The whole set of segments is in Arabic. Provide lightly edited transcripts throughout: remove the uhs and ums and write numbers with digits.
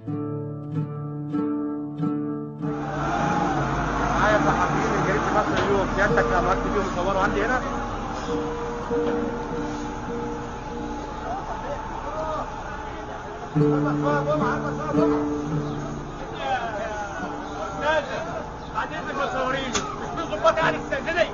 معايا صحفيين من جريدة مصر اليوم، سيادتك امرت بيهم يصوروا عندي هنا؟ بعد اذنك مصورين مش ظباط يعني استاذني.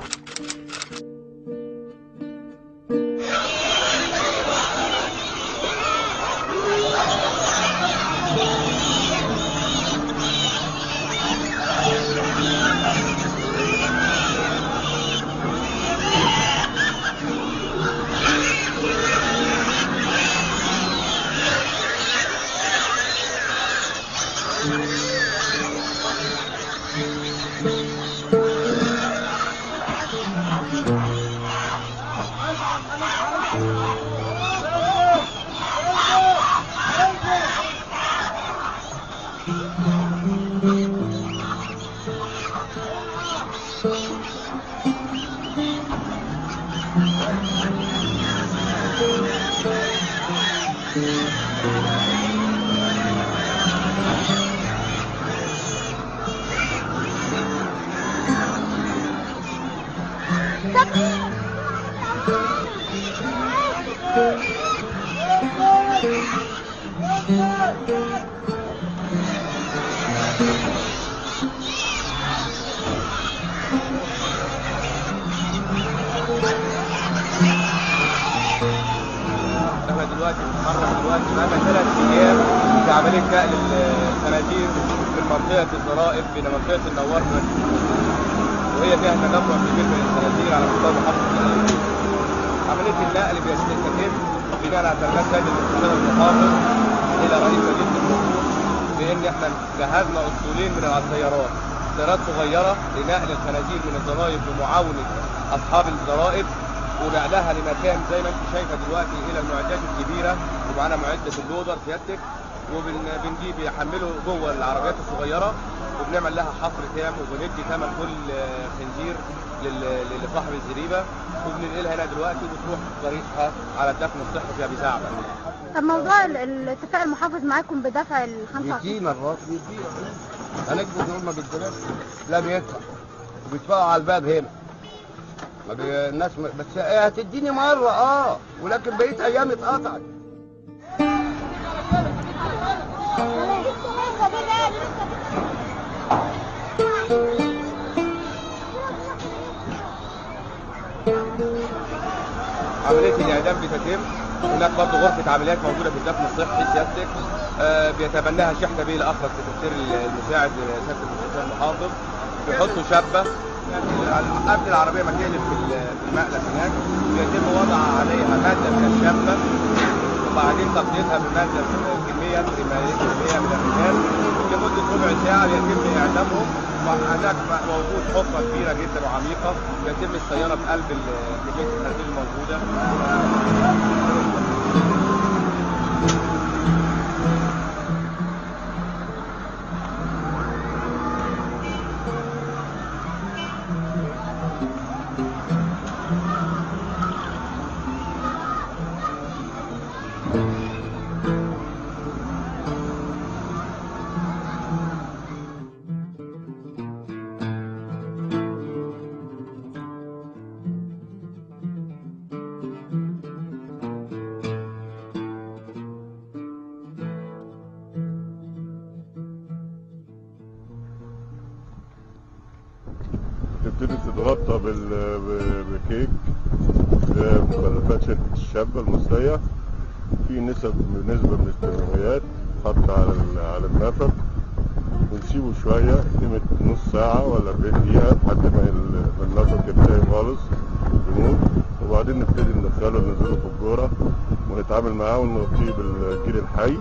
احنا دلوقتي بنتحرك بقالنا 3 ايام في عمليه نقل الخنازير من منطقه الضرائب الى منطقه النوار، وهي فيها تجمع كبير من الخنازير على مستوى محافظه القليوبيه. عمليه النقل بتتم بناء على تعليمات سيد المستشار المحافظ الى رئيس مدينه الجمهور بان احنا جهزنا اسطولين من السيارات صغيره لنقل الخنازير من الضرائب بمعاونه اصحاب الضرائب ونقلها لمكان زي ما انت شايفه دلوقتي الى المعدات الكبيره، ومعانا معده اللودر سيادتك، وبنجيب يحمله جوه العربيات الصغيره وبنعمل لها حفر تام وبندي ثمن كل خنزير لصاحب الزريبه وبننقلها هنا دلوقتي وبتروح طريقها على الدفن الصحي في ابي زعبل. طب موضوع الاتفاق المحافظ معاكم بدفع ال 25 بيديه مرات بيديه هنكبر نقول ما بيديناش، لا بيدفع وبيدفعوا على الباب هنا. ما الناس بس هتديني مره ولكن بقيت ايام اتقطعت. عمليه الاعدام بتتم هناك برضه غرفه عمليات موجوده في الدفن الصحي سيادتك، بيتبناها شحته بيه الاخر السكرتير المساعد سياده المستشار المحافظ. بيحطوا شابه قبل العربيه ما تقلب في المقلب هناك بيتم وضع عليها ماده من الشابه وبعدين تغطيتها بماده كميه من الرمال لمده ربع ساعه يتم اعدامهم. وهناك موجود حفره كبيره جدا وعميقه يتم السياره في قلب كميه الخنازير الموجوده. تبتدي تتغطى بكيك مخلفات شركة الشابة المصرية، في نسبة من الكيماويات تحط على النفق ونسيبه شوية قيمة نص ساعة ولا 40 دقيقة لحد ما النفق ينتهي خالص يموت، وبعدين نبتدي ندخله ننزله في الجورة ونتعامل معاه ونغطيه بالجير الحي.